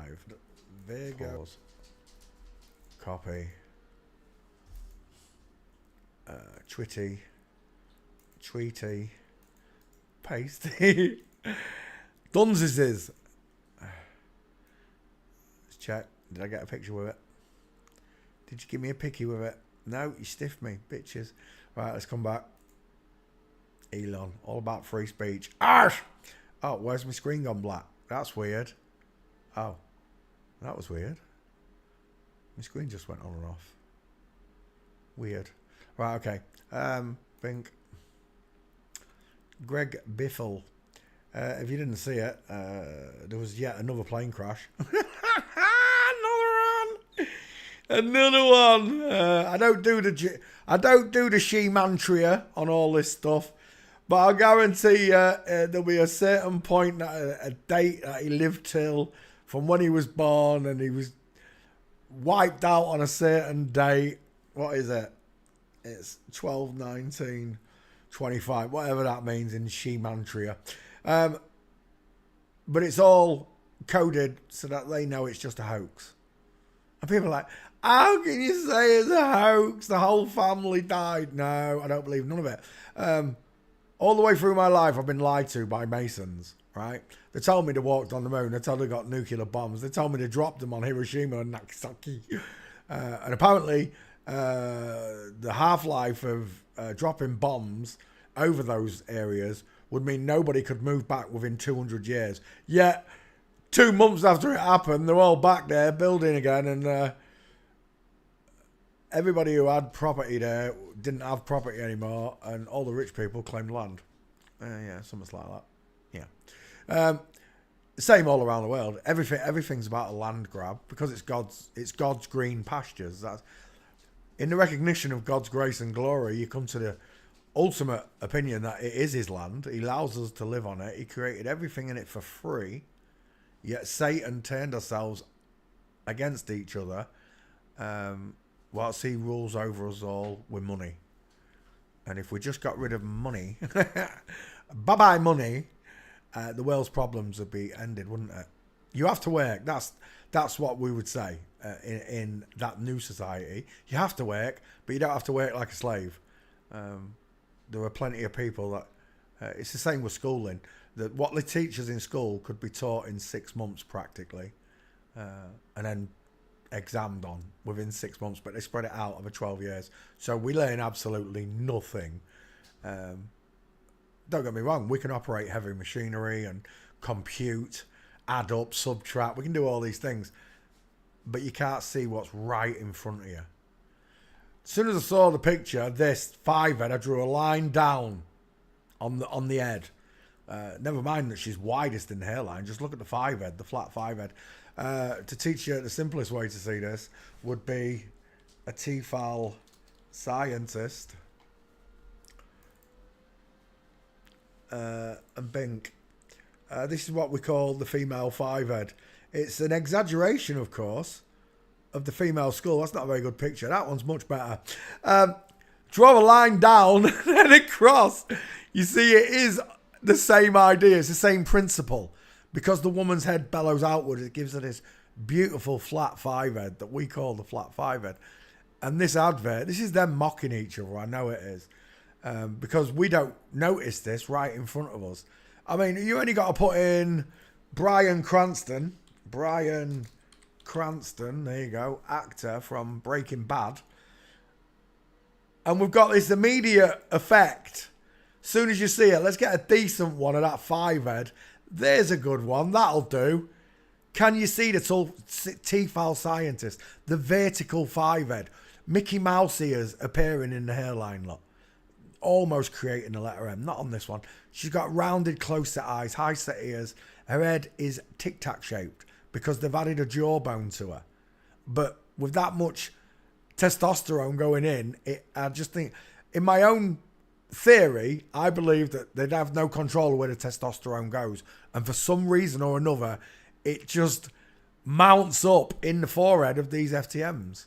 archived. Virgo. Pause. Copy. Twitty. Tweety. Pasty. Dunsises. Let's check. Did I get a picture with it? Did you give me a picky with it? No, you stiffed me, bitches. Right, let's come back. Elon, all about free speech. Arsh! Oh, where's my screen gone black? That's weird. Oh, that was weird. My screen just went on and off. Weird. Right, okay. Think. Greg Biffle. If you didn't see it, there was yet another plane crash. Another one. I don't do the she-mantria on all this stuff, but I guarantee there'll be a certain point, a date that he lived till from when he was born, and he was wiped out on a certain date. What is it? It's 12, 19, 25, whatever that means in she-mantria. But it's all coded so that they know it's just a hoax. And people are like, how can you say it's a hoax? The whole family died. No, I don't believe none of it. All the way through my life, I've been lied to by Masons, right? They told me they walked on the moon. They told me they got nuclear bombs. They told me they dropped them on Hiroshima and Nagasaki. And apparently, the half-life of dropping bombs over those areas would mean nobody could move back within 200 years. Yet, 2 months after it happened, they're all back there building again, and everybody who had property there didn't have property anymore, and all the rich people claimed land. Yeah, something like that. Yeah. Same all around the world. Everything's about a land grab because it's God's green pastures. That's in the recognition of God's grace and glory. You come to the ultimate opinion that it is His land. He allows us to live on it. He created everything in it for free. Yet Satan turned ourselves against each other, whilst he rules over us all with money. And if we just got rid of money, bye-bye money, the world's problems would be ended, wouldn't it? You have to work. That's what we would say in that new society. You have to work, but you don't have to work like a slave. There are plenty of people that... it's the same with schooling. That what they teach us in school could be taught in 6 months practically, and then examined on within 6 months, but they spread it out over 12 years. So we learn absolutely nothing. Don't get me wrong, we can operate heavy machinery and compute, add up, subtract. We can do all these things, but you can't see what's right in front of you. As soon as I saw the picture, this 5-head, I drew a line down on the head. Never mind that she's widest in the hairline. Just look at the 5-head, the flat 5-head. To teach you the simplest way to see this would be a Tefal scientist and Bink. This is what we call the female 5-head. It's an exaggeration, of course, of the female skull. That's not a very good picture. That one's much better. Draw a line down and across. You see, it is the same idea. It's the same principle. Because the woman's head bellows outward, it gives her this beautiful flat 5-head that we call the flat 5-head. And this advert, this is them mocking each other. I know it is. Because we don't notice this right in front of us. I mean, you only got to put in Bryan Cranston. Bryan Cranston, there you go, actor from Breaking Bad. And we've got this immediate effect. As soon as you see it, let's get a decent one of that 5-head. There's a good one. That'll do. Can you see the Tefal scientist? The vertical 5-head. Mickey Mouse ears appearing in the hairline, look. Almost creating the letter M. Not on this one. She's got rounded, close-set eyes, high-set ears. Her head is tic-tac shaped because they've added a jawbone to her. But with that much testosterone going in, I just think, in my own theory, I believe that they'd have no control of where the testosterone goes, and for some reason or another it just mounts up in the forehead of these FTMs.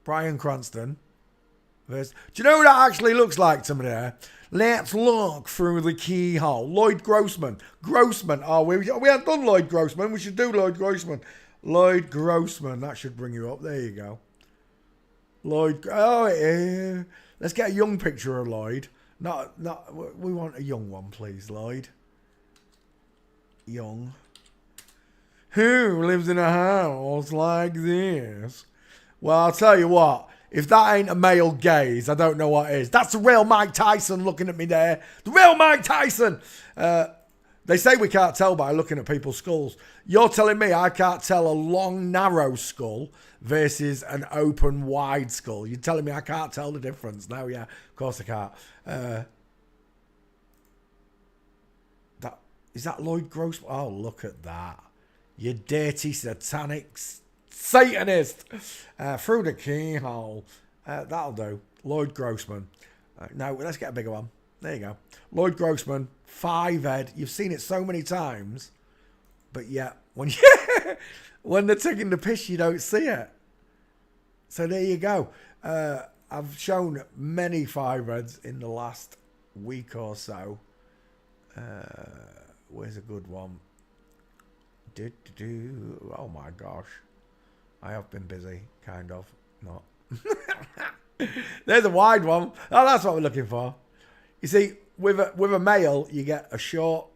Bryan Cranston. Do you know what that actually looks like to me there? Let's look through the keyhole. Lloyd Grossman. Oh, we haven't done Lloyd Grossman. We should do Lloyd Grossman. Lloyd Grossman. That should bring you up. There you go. Lloyd. Oh, yeah. Let's get a young picture of Lloyd. Not. We want a young one, please, Lloyd. Young. Who lives in a house like this? Well, I'll tell you what. If that ain't a male gaze, I don't know what is. That's the real Mike Tyson looking at me there. The real Mike Tyson. They say we can't tell by looking at people's skulls. You're telling me I can't tell a long, narrow skull versus an open, wide skull. You're telling me I can't tell the difference. No, yeah, of course I can't. Is that Lloyd Grossman? Oh, look at that. You dirty, satanic Satanist. Through the keyhole. That'll do. Lloyd Grossman. No, let's get a bigger one. There you go. Lloyd Grossman, 5 head. You've seen it so many times. But yeah, when they're taking the piss, you don't see it. So there you go. I've shown many 5 heads in the last week or so. Where's a good one? Oh my gosh. I have been busy, kind of. Not. There's a wide one. Oh, that's what we're looking for. You see, with a male, you get a short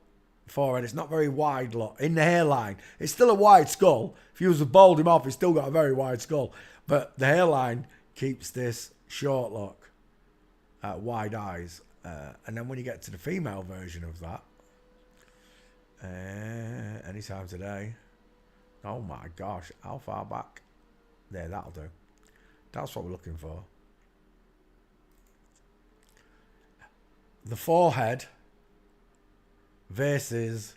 forehead. It's not very wide look in the hairline. It's still a wide skull. If you was to bald him off, he's still got a very wide skull. But the hairline keeps this short look, wide eyes. And then when you get to the female version of that, anytime today. Oh my gosh, how far back? There, that'll do. That's what we're looking for. The 4-head versus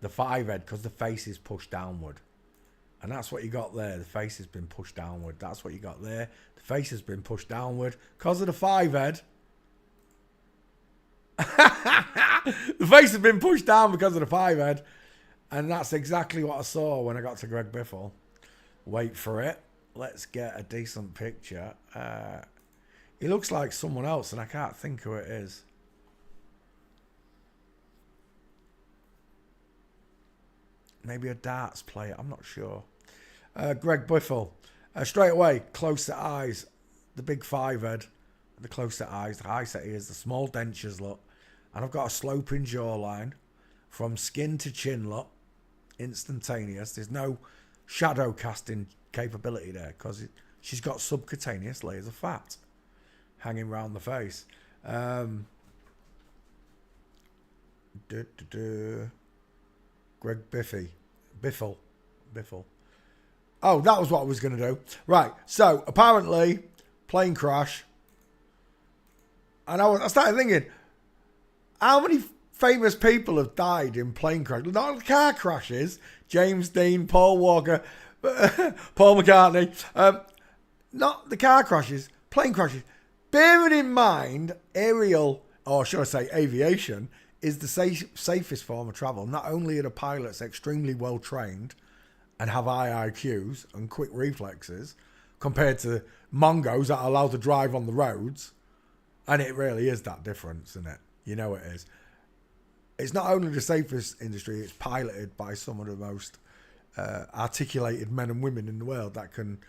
the 5-head, because the face is pushed downward. And that's what you got there. The face has been pushed downward. That's what you got there. The face has been pushed downward because of the 5-head. The face has been pushed down because of the 5-head. And that's exactly what I saw when I got to Greg Biffle. Wait for it. Let's get a decent picture. He looks like someone else and I can't think who it is. Maybe a darts player. I'm not sure. Greg Biffle. Straight away, closer eyes. The big 5-head. The closer eyes. The high set ears. The small dentures look. And I've got a sloping jawline. From skin to chin look. Instantaneous. There's no shadow casting capability there. Because she's got subcutaneous layers of fat. Hanging around the face. Greg Biffle. Oh, that was what I was going to do. Right. So, apparently, plane crash. And I started thinking, how many famous people have died in plane crashes? Not car crashes. James Dean, Paul Walker, Paul McCartney. Not the car crashes, plane crashes. Bearing in mind, aerial, or should I say aviation, is the safest form of travel. Not only are the pilots extremely well trained and have high IQs and quick reflexes compared to Mongos that are allowed to drive on the roads, and it really is that difference, isn't it? You know it is. It's not only the safest industry, it's piloted by some of the most articulated men and women in the world that can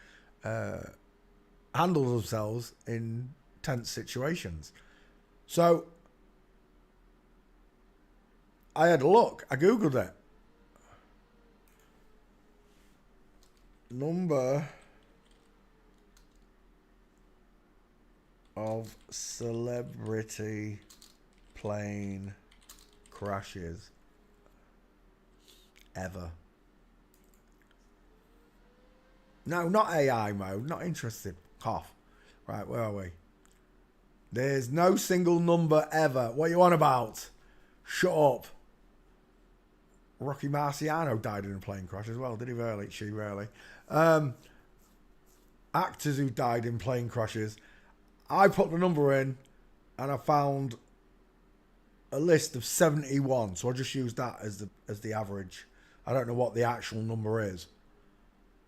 handle themselves in tense situations. So, I had a look. I Googled it. Number of celebrity plane crashes ever. No, not AI mode. Not interested. Cough. Right, where are we? There's no single number ever. What are you on about? Shut up. Rocky Marciano died in a plane crash as well. Did he really? She really. Actors who died in plane crashes. I put the number in and I found a list of 71. So I just used that as the average. I don't know what the actual number is.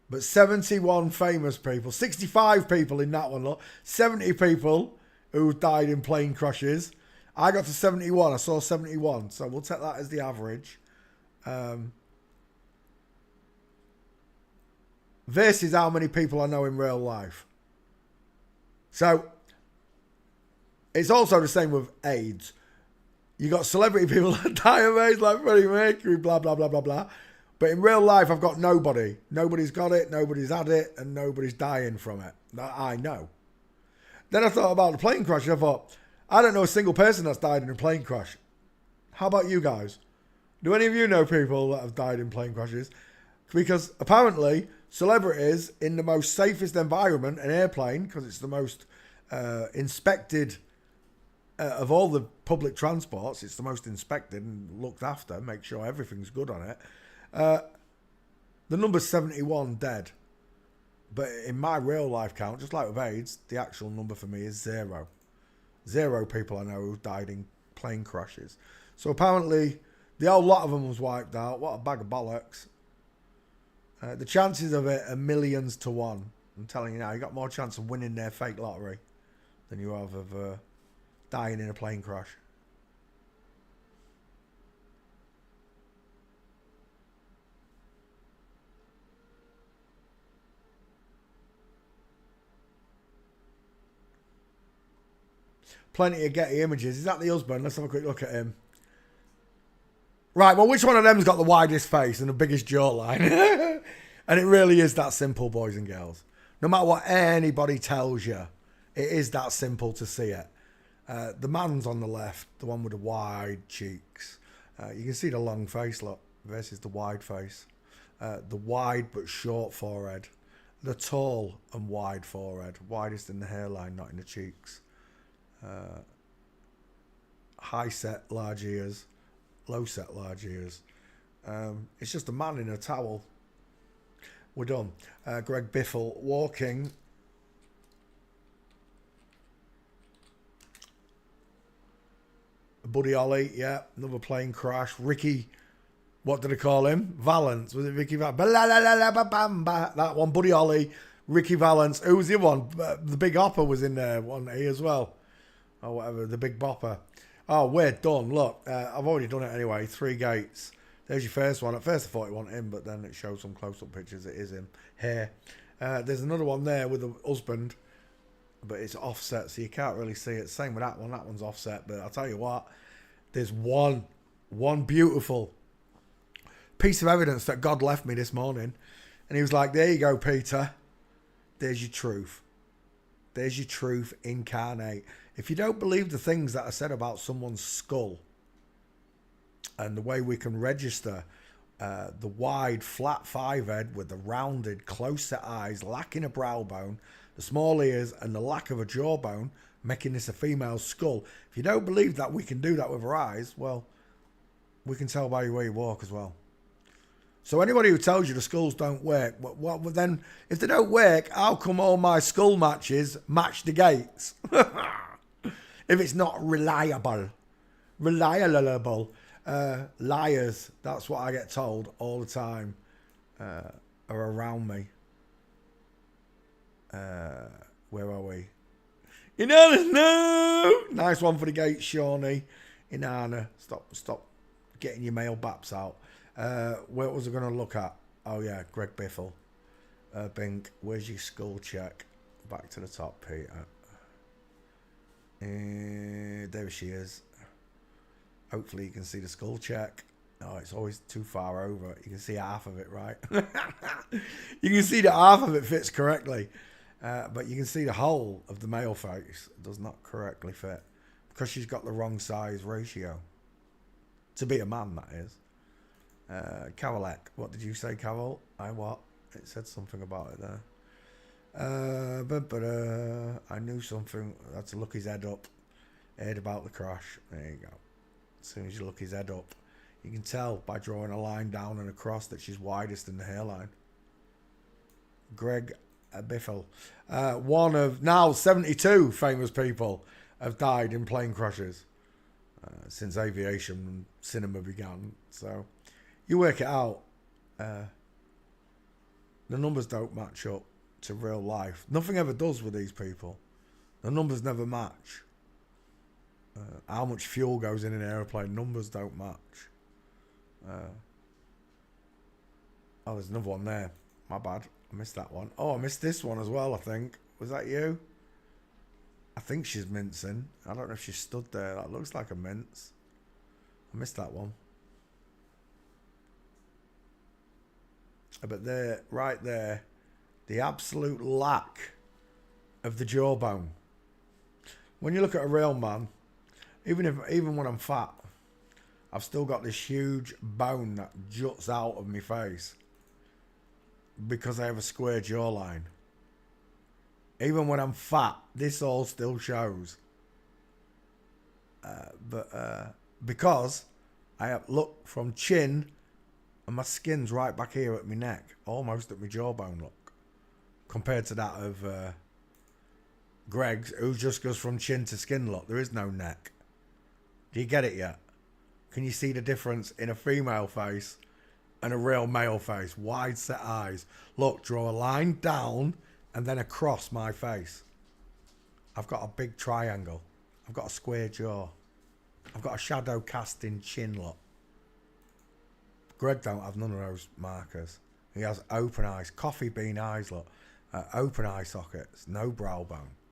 But 71 famous people. 65 people in that one. Look. 70 people who died in plane crashes. I got to 71. I saw 71. So we'll take that as the average. versus how many people I know in real life. So it's also the same with AIDS. You got celebrity people that die of AIDS, like Freddie Mercury, blah, blah, blah, blah, blah. But in real life, I've got nobody. Nobody's got it, nobody's had it, and nobody's dying from it. That I know. Then I thought about the plane crash, and I thought, I don't know a single person that's died in a plane crash. How about you guys? Do any of you know people that have died in plane crashes? Because apparently, celebrities in the most safest environment, an airplane, because it's the most inspected of all the public transports, it's the most inspected and looked after, make sure everything's good on it. The number's 71 dead. But in my real life count, just like with AIDS, the actual number for me is 0. 0 people I know who died in plane crashes. So apparently, the whole lot of them was wiped out. What a bag of bollocks. The chances of it are millions to 1. I'm telling you now, you got more chance of winning their fake lottery than you have of dying in a plane crash. Plenty of Getty images. Is that the husband? Let's have a quick look at him. Right, well, which one of them's got the widest face and the biggest jawline? And it really is that simple, boys and girls. No matter what anybody tells you, it is that simple to see it. The man's on the left, the one with the wide cheeks. You can see the long face, look, versus the wide face. The wide but short forehead. The tall and wide forehead. Widest in the hairline, not in the cheeks. High set, large ears. Low set, large ears. It's just a man in a towel. We're done. Greg Biffle walking. Buddy Holly, yeah, another plane crash. Ricky, what did I call him? Valance. Was it Ricky Valance? That one, Buddy Holly, Ricky Valance. Who was the other one? The Big Hopper was in there, wasn't he, as well? Or whatever, the Big Bopper. Oh, we're done. Look, I've already done it anyway. 3 gates. There's your first one. At first I thought it wasn't him, but then it showed some close-up pictures. It is him. Hair. There's another one there with the husband, but it's offset, so you can't really see it. Same with that one. That one's offset, but I'll tell you what. There's one beautiful piece of evidence that God left me this morning. And he was like, there you go, Peter. There's your truth. There's your truth incarnate. If you don't believe the things that are said about someone's skull and the way we can register the wide, flat 5 head with the rounded, close-set eyes, lacking a brow bone, the small ears, and the lack of a jawbone, making this a female skull. If you don't believe that we can do that with our eyes, well, we can tell by the way you walk as well. So anybody who tells you the skulls don't work, well, then if they don't work, how come all my skull matches match the gates? If it's not reliable. Liars, that's what I get told all the time, are around me. Where are we? Inanna, no! Nice one for the gate, Shawnee. Inanna, stop getting your male baps out. What was I going to look at? Oh yeah, Greg Biffle. Bink, where's your skull check? Back to the top, Peter. There she is. Hopefully you can see the skull check. Oh, it's always too far over. You can see half of it, right? You can see that half of it fits correctly. But you can see the whole of the male face does not correctly fit. Because she's got the wrong size ratio. To be a man, that is. Carolek, what did you say, Carol? What? It said something about it there. I knew something. I had to look his head up. Heard about the crash. There you go. As soon as you look his head up, you can tell by drawing a line down and across that she's widest in the hairline. Greg Biffle. One of now 72 famous people have died in plane crashes since aviation and cinema began. So you work it out. The numbers don't match up to real life. Nothing ever does with these people. The numbers never match. How much fuel goes in an aeroplane, numbers don't match. Oh, there's another one there. my bad. I missed that one. Oh, I missed this one as well, I think. Was that you? I think she's mincing. I don't know if she stood there. That looks like a mince. I missed that one. But there, right there, the absolute lack of the jawbone. When you look at a real man, even when I'm fat, I've still got this huge bone that juts out of my face because I have a square jawline. Even when I'm fat, this all still shows. Because I have, look, from chin, and my skin's right back here at my neck, almost at my jawbone, look. Compared to that of Greg's, who just goes from chin to skin, look. There is no neck. Do you get it yet? Can you see the difference in a female face and a real male face? Wide set eyes. Look, draw a line down and then across my face. I've got a big triangle. I've got a square jaw. I've got a shadow casting chin, look. Greg don't have none of those markers. He has open eyes, coffee bean eyes, look. Open eye sockets, no brow bone.